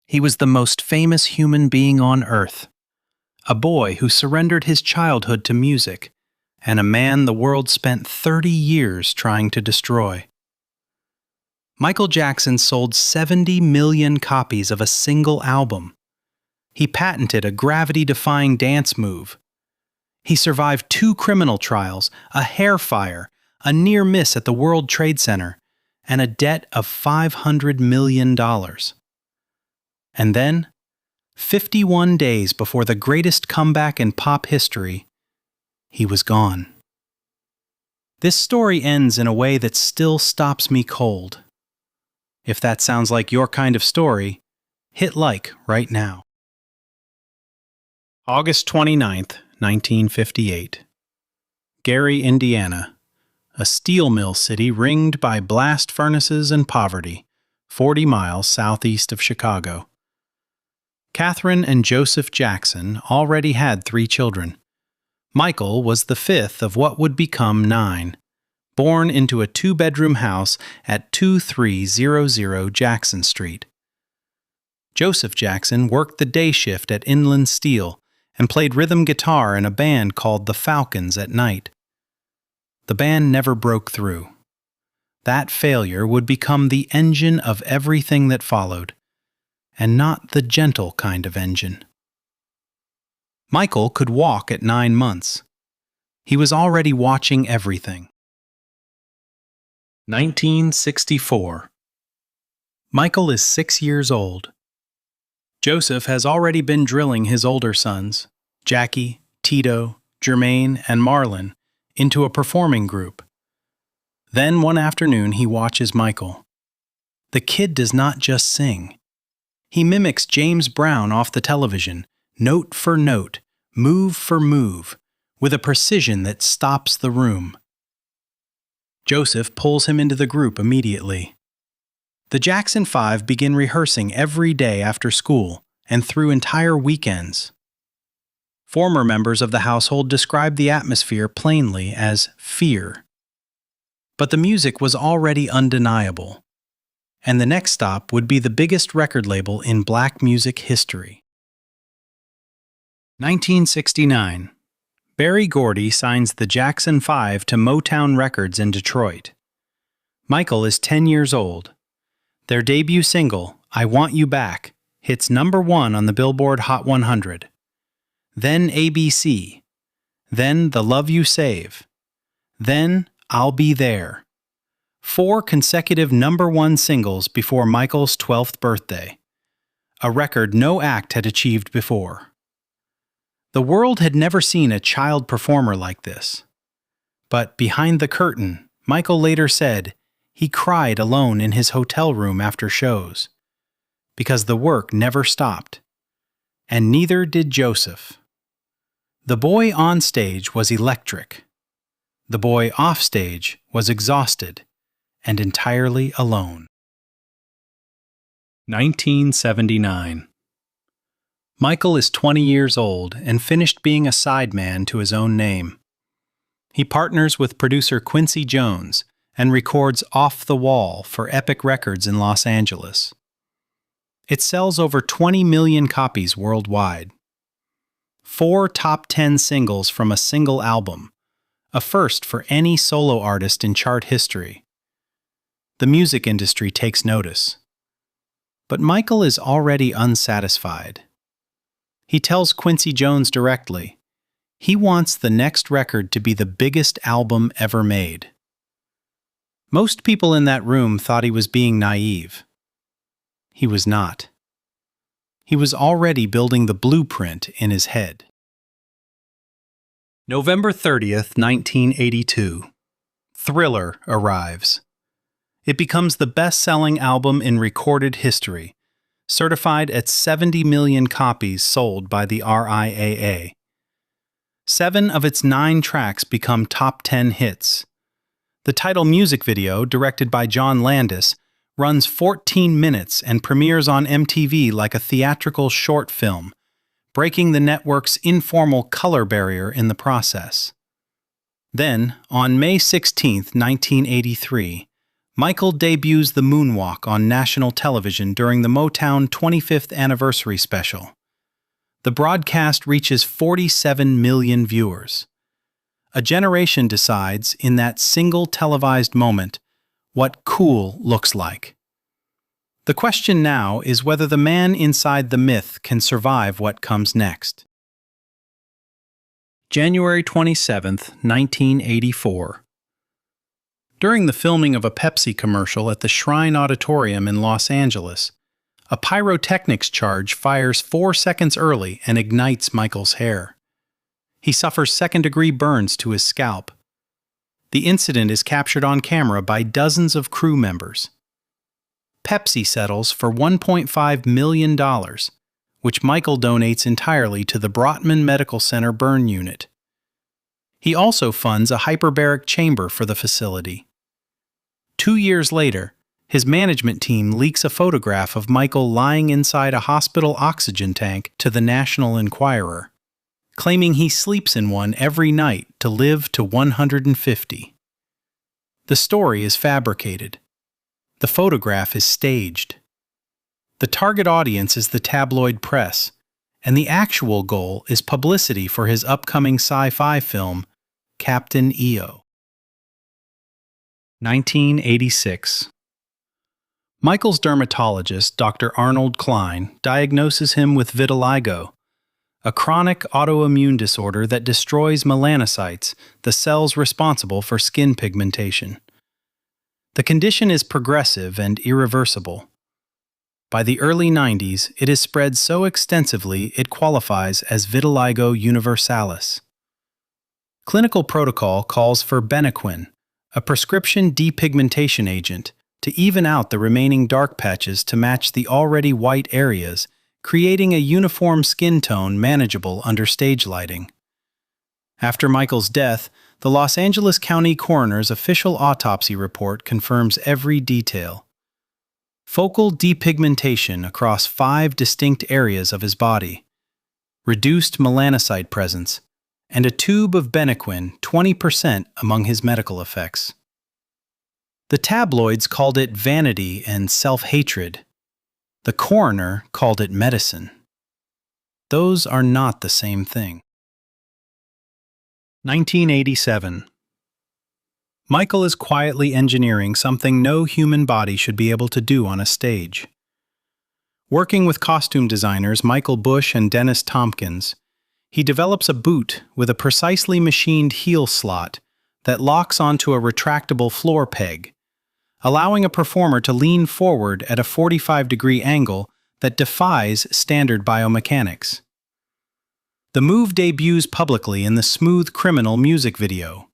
He was the most famous human being on earth, a boy who surrendered his childhood to music, and a man the world spent 30 years trying to destroy. Michael Jackson sold 70 million copies of a single album. He patented a gravity-defying dance move. He survived 2 criminal trials, a hair fire, a near miss at the World Trade Center, and a debt of $500 million. And then, 51 days before the greatest comeback in pop history, he was gone. This story ends in a way that still stops me cold. If that sounds like your kind of story, hit like right now. August 29th, 1958. Gary, Indiana, a steel mill city ringed by blast furnaces and poverty, 40 miles southeast of Chicago. Catherine and Joseph Jackson already had 3 children. Michael was the 5th of what would become 9, born into a 2-bedroom house at 2300 Jackson Street. Joseph Jackson worked the day shift at Inland Steel and played rhythm guitar in a band called the Falcons at night. The band never broke through. That failure would become the engine of everything that followed, and not the gentle kind of engine. Michael could walk at 9 months. He was already watching everything. 1964. Michael is 6 years old. Joseph has already been drilling his older sons, Jackie, Tito, Jermaine, and Marlon, into a performing group. Then one afternoon he watches Michael. The kid does not just sing. He mimics James Brown off the television, note for note, move for move, with a precision that stops the room. Joseph pulls him into the group immediately. The Jackson 5 begin rehearsing every day after school and through entire weekends. Former members of the household described the atmosphere plainly as fear. But the music was already undeniable, and the next stop would be the biggest record label in black music history. 1969. Berry Gordy signs the Jackson 5 to Motown Records in Detroit. Michael is 10 years old. Their debut single, I Want You Back, hits #1 on the Billboard Hot 100. Then ABC. Then The Love You Save. Then I'll Be There. 4 consecutive #1 singles before Michael's 12th birthday, a record no act had achieved before. The world had never seen a child performer like this. But behind the curtain, Michael later said he cried alone in his hotel room after shows, because the work never stopped, and neither did Joseph. The boy on stage was electric. The boy off stage was exhausted and entirely alone. 1979. Michael is 20 years old and finished being a sideman to his own name. He partners with producer Quincy Jones and records Off the Wall for Epic Records in Los Angeles. It sells over 20 million copies worldwide. 4 top 10 singles from a single album, a first for any solo artist in chart history. The music industry takes notice. But Michael is already unsatisfied. He tells Quincy Jones directly, he wants the next record to be the biggest album ever made. Most people in that room thought he was being naive. He was not. He was already building the blueprint in his head. November 30th, 1982. Thriller arrives. It becomes the best-selling album in recorded history, certified at 70 million copies sold by the RIAA. 7 of its 9 tracks become top 10 hits. The title music video, directed by John Landis, runs 14 minutes and premieres on MTV like a theatrical short film, breaking the network's informal color barrier in the process. Then, on May 16, 1983, Michael debuts the moonwalk on national television during the Motown 25th anniversary special. The broadcast reaches 47 million viewers. A generation decides, in that single televised moment, what cool looks like. The question now is whether the man inside the myth can survive what comes next. January 27, 1984. During the filming of a Pepsi commercial at the Shrine Auditorium in Los Angeles, a pyrotechnics charge fires 4 seconds early and ignites Michael's hair. He suffers second-degree burns to his scalp. The incident is captured on camera by dozens of crew members. Pepsi settles for $1.5 million, which Michael donates entirely to the Brotman Medical Center burn unit. He also funds a hyperbaric chamber for the facility. 2 years later, his management team leaks a photograph of Michael lying inside a hospital oxygen tank to the National Enquirer, claiming he sleeps in one every night to live to 150. The story is fabricated. The photograph is staged. The target audience is the tabloid press, and the actual goal is publicity for his upcoming sci-fi film, Captain EO. 1986. Michael's dermatologist, Dr. Arnold Klein, diagnoses him with vitiligo, a chronic autoimmune disorder that destroys melanocytes, the cells responsible for skin pigmentation. The condition is progressive and irreversible. By the early 90s, it is spread so extensively it qualifies as vitiligo universalis. Clinical protocol calls for Benequin, a prescription depigmentation agent, to even out the remaining dark patches to match the already white areas, creating a uniform skin tone manageable under stage lighting. After Michael's death, the Los Angeles County Coroner's official autopsy report confirms every detail. Focal depigmentation across 5 distinct areas of his body, reduced melanocyte presence, and a tube of Benequin, 20% among his medical effects. The tabloids called it vanity and self-hatred. The coroner called it medicine. Those are not the same thing. 1987. Michael is quietly engineering something no human body should be able to do on a stage. Working with costume designers Michael Bush and Dennis Tompkins, he develops a boot with a precisely machined heel slot that locks onto a retractable floor peg, allowing a performer to lean forward at a 45-degree angle that defies standard biomechanics. The move debuts publicly in the Smooth Criminal music video.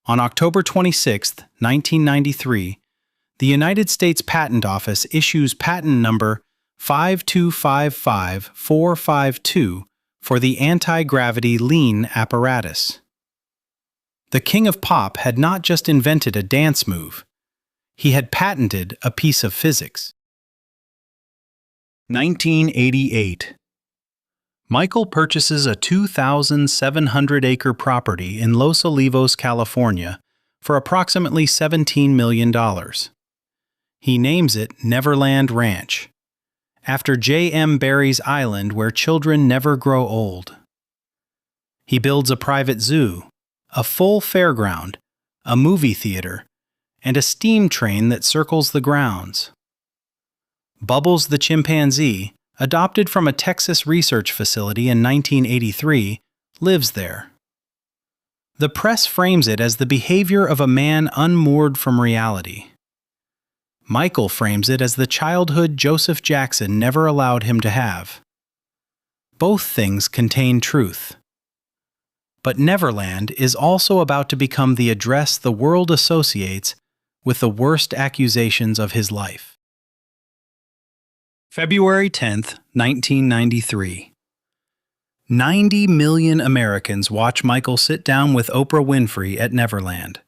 On October 26, 1993, the United States Patent Office issues patent number 5255452 for the anti-gravity lean apparatus. The King of Pop had not just invented a dance move, he had patented a piece of physics. 1988. Michael purchases a 2,700-acre property in Los Olivos, California, for approximately $17 million. He names it Neverland Ranch, after J.M. Barrie's island where children never grow old. He builds a private zoo, a full fairground, a movie theater, and a steam train that circles the grounds. Bubbles the chimpanzee, adopted from a Texas research facility in 1983, lives there. The press frames it as the behavior of a man unmoored from reality. Michael frames it as the childhood Joseph Jackson never allowed him to have. Both things contain truth. But Neverland is also about to become the address the world associates with the worst accusations of his life. February 10, 1993. 90 million Americans watch Michael sit down with Oprah Winfrey at Neverland,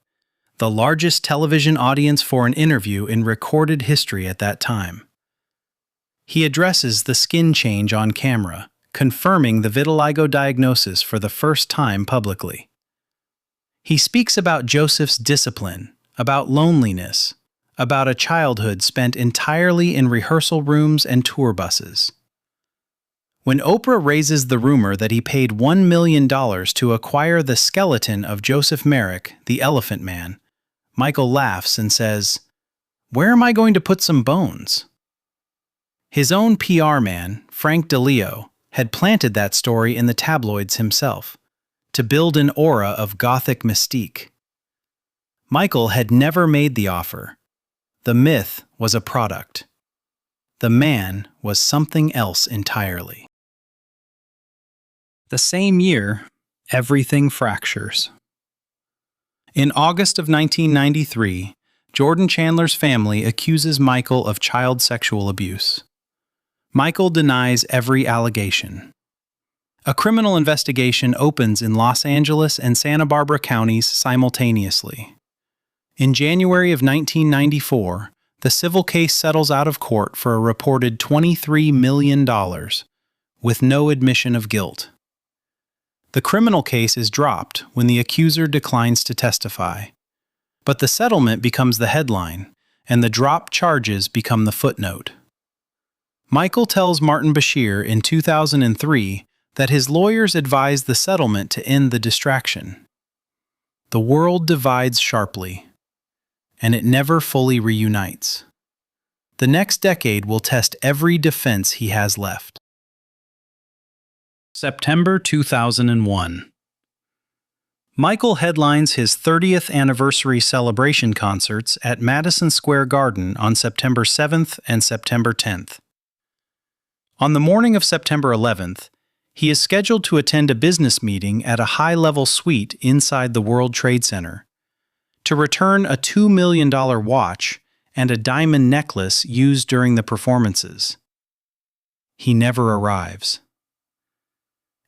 the largest television audience for an interview in recorded history at that time. He addresses the skin change on camera, confirming the vitiligo diagnosis for the first time publicly. He speaks about Joseph's discipline, about loneliness, about a childhood spent entirely in rehearsal rooms and tour buses. When Oprah raises the rumor that he paid $1 million to acquire the skeleton of Joseph Merrick, the Elephant Man, Michael laughs and says, "Where am I going to put some bones?" His own PR man, Frank DeLeo, had planted that story in the tabloids himself, to build an aura of gothic mystique. Michael had never made the offer. The myth was a product. The man was something else entirely. The same year, everything fractures. In August of 1993, Jordan Chandler's family accuses Michael of child sexual abuse. Michael denies every allegation. A criminal investigation opens in Los Angeles and Santa Barbara counties simultaneously. In January of 1994, the civil case settles out of court for a reported $23 million, with no admission of guilt. The criminal case is dropped when the accuser declines to testify. But the settlement becomes the headline, and the dropped charges become the footnote. Michael tells Martin Bashir in 2003 that his lawyers advised the settlement to end the distraction. The world divides sharply, and it never fully reunites. The next decade will test every defense he has left. September 2001. Michael headlines his 30th anniversary celebration concerts at Madison Square Garden on September 7th and September 10th. On the morning of September 11th, he is scheduled to attend a business meeting at a high-level suite inside the World Trade Center, to return a $2 million watch and a diamond necklace used during the performances. He never arrives.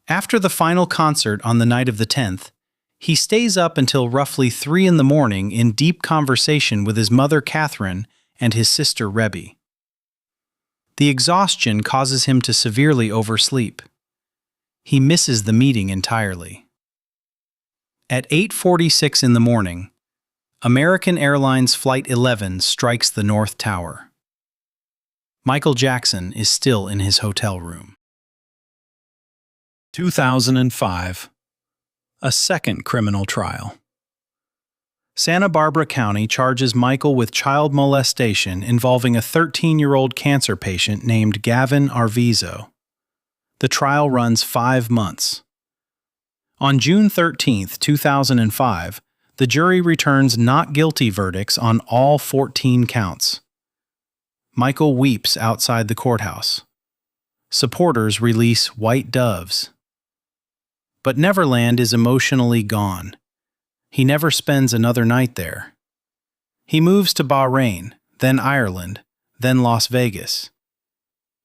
After the final concert on the night of the 10th, he stays up until roughly 3 in the morning in deep conversation with his mother Catherine and his sister Rebbe. The exhaustion causes him to severely oversleep. He misses the meeting entirely. At 8:46 in the morning, American Airlines Flight 11 strikes the North Tower. Michael Jackson is still in his hotel room. 2005. A second criminal trial. Santa Barbara County charges Michael with child molestation involving a 13-year-old cancer patient named Gavin Arvizo. The trial runs 5 months. On June 13, 2005, the jury returns not guilty verdicts on all 14 counts. Michael weeps outside the courthouse. Supporters release white doves. But Neverland is emotionally gone. He never spends another night there. He moves to Bahrain, then Ireland, then Las Vegas.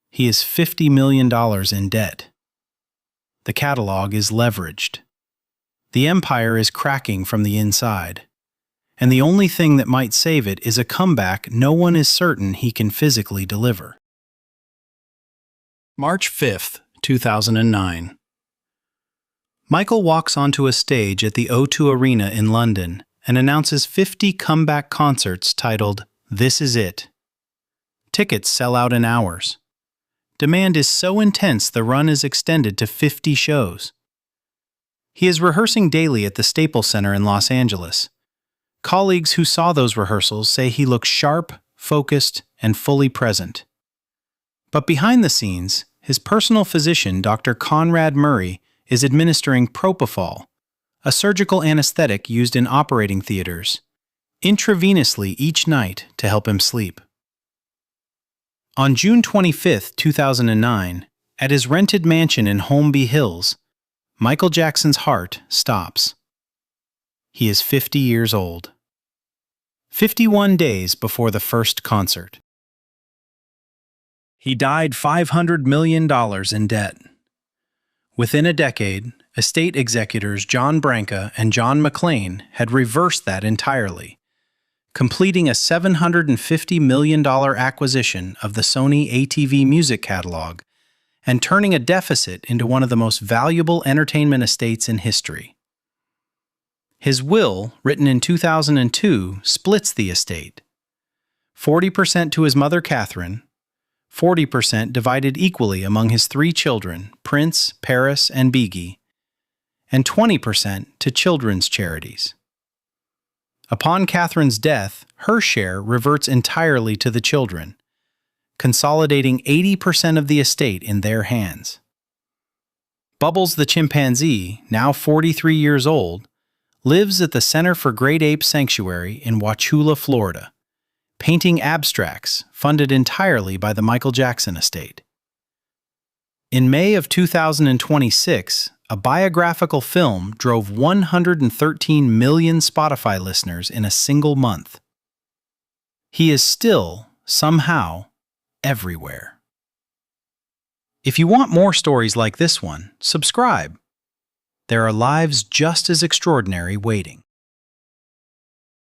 He is $50 million in debt. The catalog is leveraged. The empire is cracking from the inside, and the only thing that might save it is a comeback no one is certain he can physically deliver. March 5, 2009. Michael walks onto a stage at the O2 Arena in London and announces 50 comeback concerts titled, "This Is It." Tickets sell out in hours. Demand is so intense the run is extended to 50 shows. He is rehearsing daily at the Staples Center in Los Angeles. Colleagues who saw those rehearsals say he looks sharp, focused, and fully present. But behind the scenes, his personal physician, Dr. Conrad Murray, is administering propofol, a surgical anesthetic used in operating theaters, intravenously each night to help him sleep. On June 25, 2009, at his rented mansion in Holmby Hills, Michael Jackson's heart stops. He is 50 years old. 51 days before the first concert. He died $500 million in debt. Within a decade, estate executors John Branca and John McClane had reversed that entirely, completing a $750 million acquisition of the Sony ATV music catalog and turning a deficit into one of the most valuable entertainment estates in history. His will, written in 2002, splits the estate. 40% to his mother Catherine, 40% divided equally among his 3 children, Prince, Paris, and Biggie, and 20% to children's charities. Upon Catherine's death, her share reverts entirely to the children, consolidating 80% of the estate in their hands. Bubbles the chimpanzee, now 43 years old, lives at the Center for Great Ape Sanctuary in Wauchula, Florida, painting abstracts funded entirely by the Michael Jackson estate. In May of 2026, a biographical film drove 113 million Spotify listeners in a single month. He is still, somehow, everywhere. If you want more stories like this one, subscribe. There are lives just as extraordinary waiting.